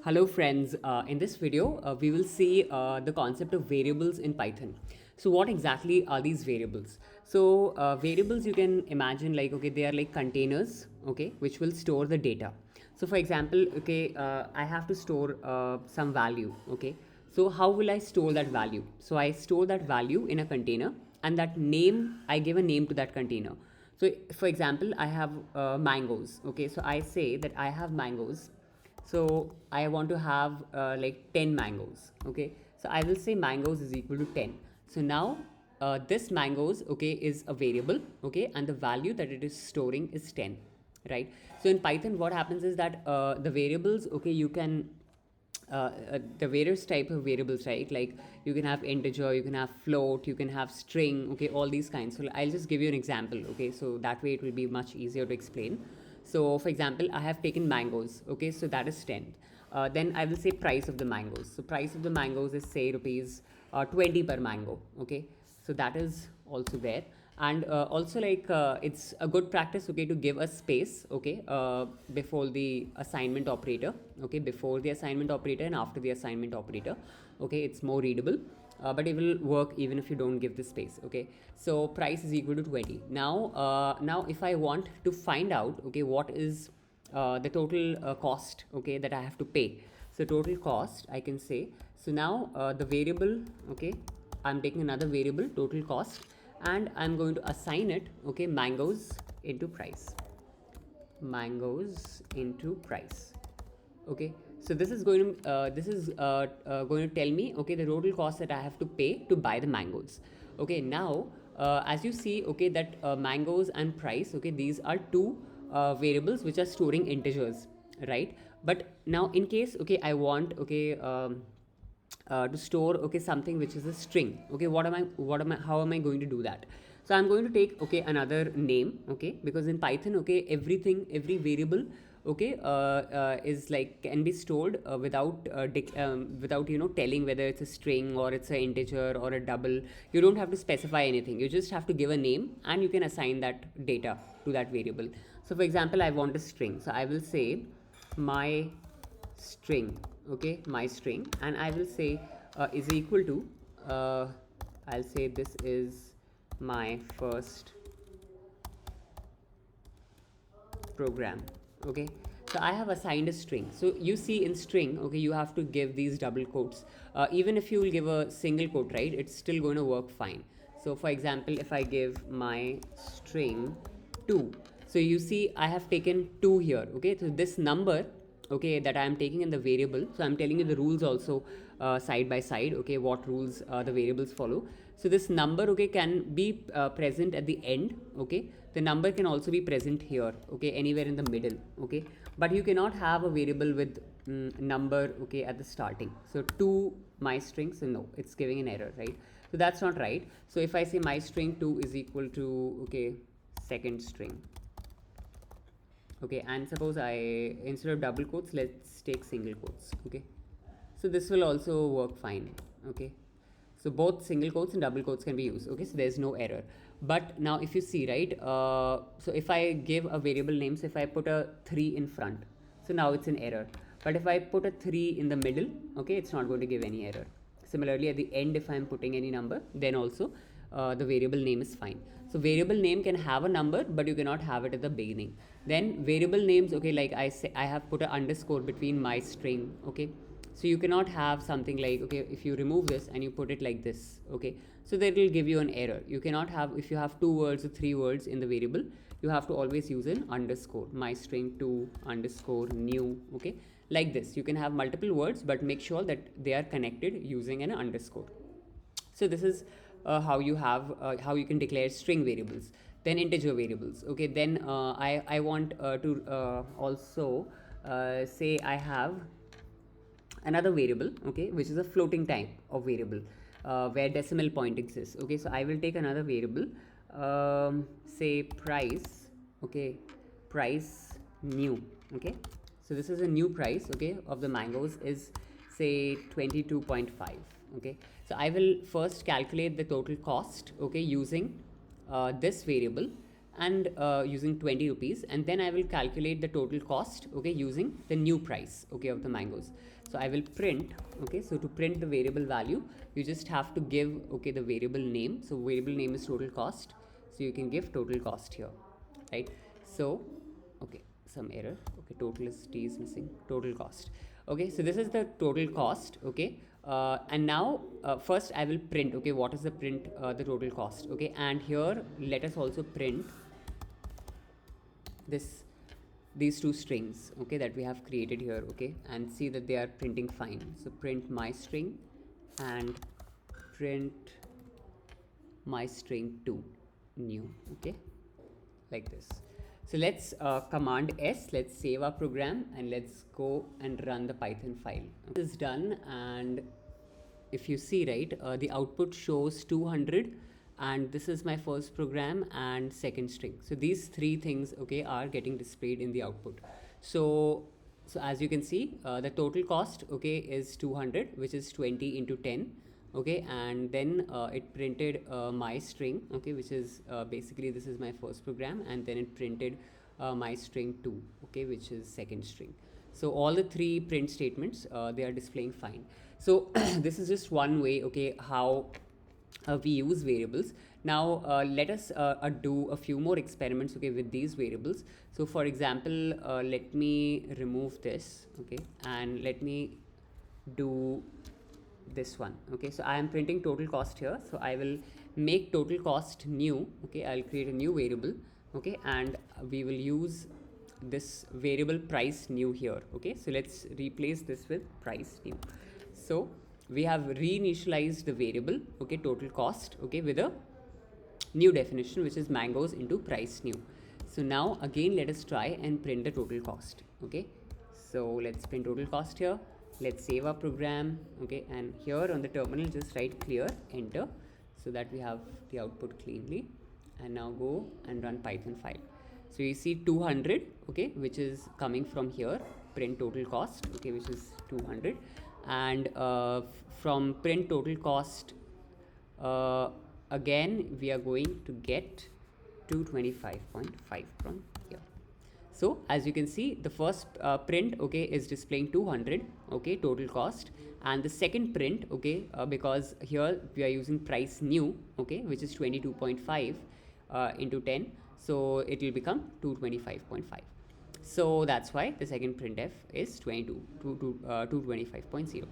Hello friends, in this video we will see the concept of variables in Python. So what exactly are these variables? So variables you can imagine like, okay, they are like containers, okay, which will store the data. So for example, okay, I have to store some value, okay. So how will I store that value? So I store that value in a container, and that name, I give a name to that container. So for example, I have mangoes, okay. So I say that I have mangoes, so I want to have like 10 mangoes, okay. So I will say mangoes is equal to 10. So now this mangoes, okay, is a variable, okay, and the value that it is storing is 10, right? So in Python what happens is that the variables, okay, you can the various type of variables, right? Like you can have integer, you can have float, you can have string, okay, all these kinds. So I'll just give you an example, okay, so that way it will be much easier to explain. So for example, I have taken mangoes, okay, so that is 10. Then I will say price of the mangoes. So price of the mangoes is say rupees 20 per mango, okay. So that is also there. And also like it's a good practice, okay, to give a space, okay, before the assignment operator, okay, before the assignment operator and after the assignment operator, okay. It's more readable, but it will work even if you don't give the space, okay. So price is equal to 20. Now if I want to find out, okay, what is the total cost, okay, that I have to pay. So total cost I can say. So now the variable, okay, I'm taking another variable, total cost, and I'm going to assign it, okay, mangoes into price. Mangoes into price, okay. So this is going to tell me, okay, the total cost that I have to pay to buy the mangoes. Okay, now as you see, okay, that mangoes and price, okay, these are two variables which are storing integers, right? But now in case, okay, I want, okay, to store, okay, something which is a string, okay, what am I how am I going to do that? So I'm going to take, okay, another name, okay, because in Python, okay, every variable, okay, is like can be stored without telling whether it's a string or it's an integer or a double. You don't have to specify anything, you just have to give a name and you can assign that data to that variable. So for example, I want a string, so I will say my string, okay, my string, and I will say is equal to uh, I'll say this is my first program, okay. So I have assigned a string. So you see in string, okay, you have to give these double quotes. Even if you will give a single quote, right, it's still going to work fine. So for example, if I give my string 2, so you see I have taken 2 here, okay. So this number, okay, that I am taking in the variable, so I'm telling you the rules also side by side, okay, what rules the variables follow. So this number, okay, can be present at the end, okay. The number can also be present here, okay, anywhere in the middle, okay. But you cannot have a variable with number, okay, at the starting. So to my string, so no, it's giving an error, right? So that's not right. So if I say my string 2 is equal to, okay, second string, okay, and suppose I, instead of double quotes, let's take single quotes, okay. So this will also work fine, okay. So both single quotes and double quotes can be used, okay. So there's no error. But now if you see, right, so if I give a variable name, so if I put a 3 in front, so now it's an error. But if I put a 3 in the middle, okay, it's not going to give any error. Similarly, at the end, if I'm putting any number, then also the variable name is fine. So variable name can have a number, but you cannot have it at the beginning. Then variable names, okay, like I say, I have put an underscore between my string, okay. So you cannot have something like, okay, if you remove this and you put it like this, okay, so that will give you an error. You cannot have, if you have 2 words or 3 words in the variable, you have to always use an underscore, my string 2 underscore new, okay, like this. You can have multiple words, but make sure that they are connected using an underscore. So this is how you can declare string variables. Then integer variables, okay. Then I want to also say I have another variable, okay, which is a floating type of variable where decimal point exists, okay. So I will take another variable, say price, okay, price new, okay. So this is a new price, okay, of the mangoes is say 22.5, okay. So I will first calculate the total cost, okay, using this variable. and using 20 rupees, and then I will calculate the total cost, okay, using the new price, okay, of the mangoes. So I will print, okay, so to print the variable value, you just have to give, okay, the variable name. So variable name is total cost, so you can give total cost here, right? So okay, some error, okay, total is t is missing, total cost. Okay, so this is the total cost, okay. And now first I will print, okay, what is the print, the total cost, okay. And here let us also print this, these two strings, okay, that we have created here, okay, and see that they are printing fine. So print my string and print my string 2 new, okay, like this. So let's command S, let's save our program and let's go and run the Python file. This is done, and if you see, right, the output shows 200, and this is my first program and second string. So these three things, okay, are getting displayed in the output. So as you can see, the total cost, okay, is 200, which is 20 into 10. Okay, and then it printed my string, okay, which is basically this is my first program, and then it printed my string 2, okay, which is second string. So all the three print statements, they are displaying fine. So this is just one way, okay, how we use variables. Now let us do a few more experiments, okay, with these variables. So for example, let me remove this, okay, and let me do this one, okay. So I am printing total cost here, so I will make total cost new, okay. I'll create a new variable, okay, and we will use this variable price new here, okay. So let's replace this with price new. So we have reinitialized the variable, okay, total cost, okay, with a new definition, which is mangoes into price new. So now again let us try and print the total cost, okay. So let's print total cost here. Let's save our program, okay, and here on the terminal just write clear, enter, so that we have the output cleanly. And now go and run Python file. So you see 200, okay, which is coming from here, print total cost, okay, which is 200, and from print total cost, again we are going to get 225.5 from here. So as you can see, the first print, okay, is displaying 200, okay, total cost, and the second print, okay, because here we are using price new, okay, which is 22.5 into 10, so it will become 225.5. So that's why the second printf is 225.0.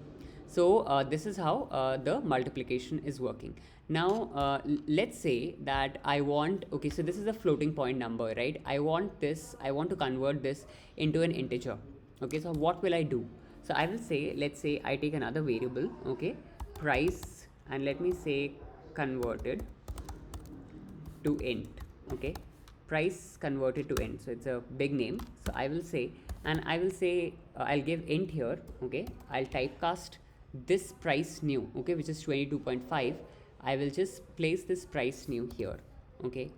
So this is how the multiplication is working. Now let's say that I want, okay, so this is a floating point number, right? I want to convert this into an integer. Okay, so what will I do? So I will say, let's say I take another variable, okay, price, and let me say converted to int, okay, price converted to int. So it's a big name. So I will say, and I will say I'll give int here, okay, I'll typecast this price new, okay, which is 22.5. I will just place this price new here, okay,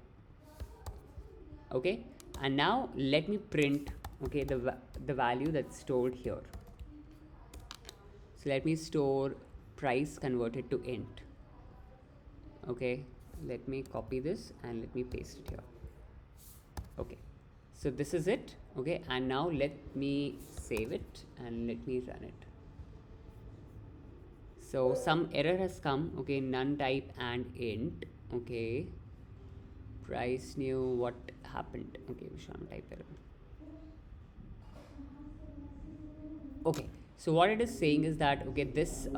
and now let me print, okay, the value that's stored here. So let me store price converted to int, okay. Let me copy this and let me paste it here, okay. So this is it, okay, and now let me save it and let me run it. So some error has come, okay, none type and int, okay, price new, what happened, okay, Vishal type error. Okay, so what it is saying is that, okay, this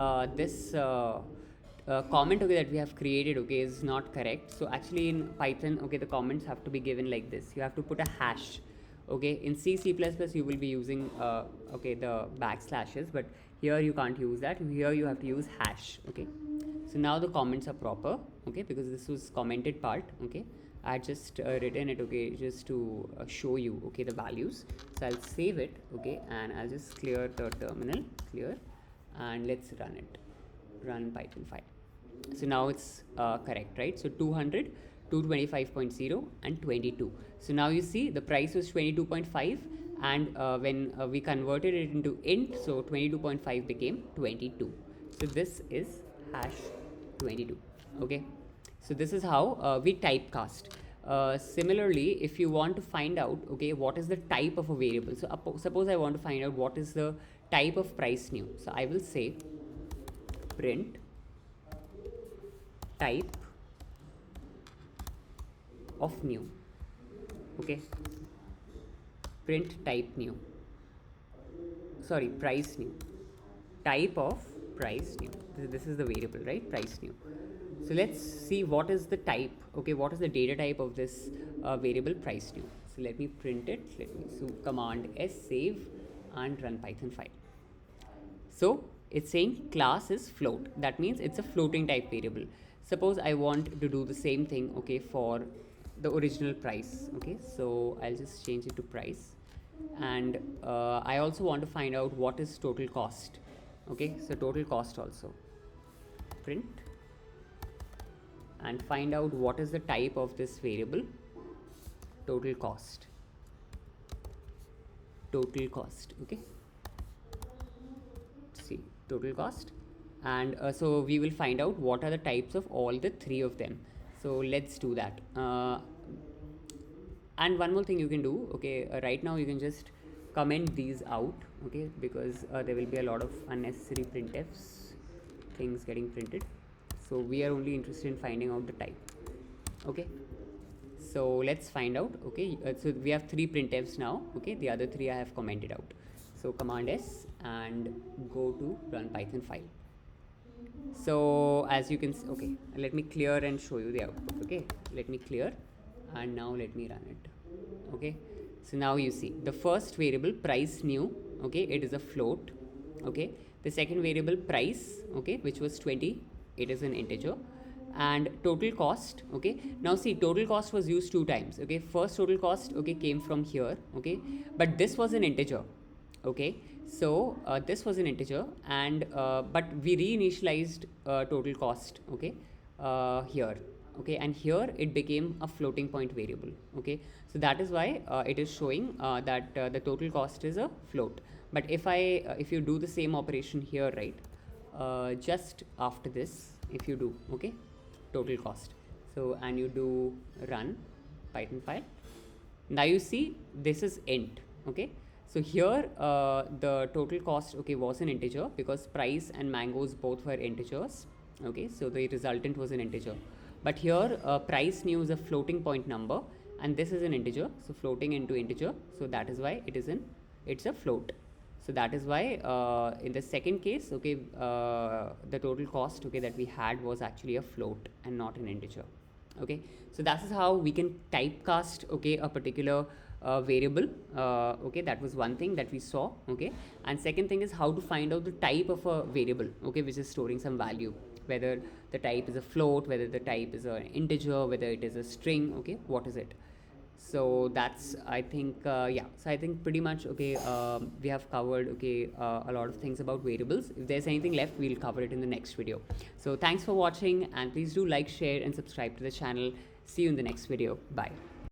comment, okay, that we have created, okay, is not correct. So actually in Python, okay, the comments have to be given like this. You have to put a hash, okay. In C++ you will be using okay, the backslashes, but here you can't use that. Here you have to use hash, okay. So now the comments are proper, okay, because this was commented part, okay. I just written it, okay, just to show you, okay, the values. So I'll save it, okay, and I'll just clear the terminal, clear, and let's run it, run Python file. So now it's correct, right? So 200, 225.0 and 22. So now you see the price was 22.5, and when we converted it into int, so 22.5 became 22. So this is hash 22, okay. So this is how we typecast. Similarly, if you want to find out, okay, what is the type of a variable. So suppose I want to find out what is the type of price new. So I will say print type of new. Okay, print type new, sorry, price new, type of price new. This is the variable, right? Price new. So let's see what is the type. Okay, what is the data type of this variable price new. So let me print it. Let me command S, save and run Python file. So it's saying class is float. That means it's a floating type variable. Suppose I want to do the same thing, okay, for the original price. Okay, so I'll just change it to price, and I also want to find out what is total cost. Okay, so total cost also print, and find out what is the type of this variable, total cost. Total cost. Okay, see total cost, and so we will find out what are the types of all the three of them. So let's do that. And one more thing you can do, okay, right now you can just comment these out, okay, because there will be a lot of unnecessary printfs things getting printed. So we are only interested in finding out the type. Okay, so let's find out. Okay, so we have 3 printfs now. Okay, the other 3 I have commented out. So command S and go to run Python file. So as you can see, okay, let me clear and show you the output. Okay, let me clear and now let me run it. Okay, so now you see the first variable price new, okay, it is a float. Okay, the second variable price, okay, which was 20, it is an integer, and total cost. Okay, now see, total cost was used 2 times. Okay, first total cost, okay, came from here. Okay, but this was an integer. Okay, so this was an integer, and but we reinitialized total cost. Okay, here. Okay, and here it became a floating point variable. Okay, so that is why it is showing that the total cost is a float. But if you do the same operation here, right, just after this, if you do, okay, total cost, so and you do run Python file, now you see this is int. Okay, so here the total cost, okay, was an integer because price and mangoes both were integers. Okay, so the resultant was an integer. But here price new is a floating point number, and this is an integer, so floating into integer, so that is why it's a float. So that is why in the second case, okay, the total cost, okay, that we had was actually a float and not an integer. Okay, so that is how we can typecast, okay, a particular variable. Okay, that was one thing that we saw. Okay, and second thing is how to find out the type of a variable, okay, which is storing some value, whether the type is a float, whether the type is an integer, whether it is a string. Okay, what is it? So that's, I think, yeah, so I think pretty much, okay, we have covered, okay, a lot of things about variables. If there's anything left, we'll cover it in the next video. So thanks for watching, and please do like, share and subscribe to the channel. See you in the next video. Bye.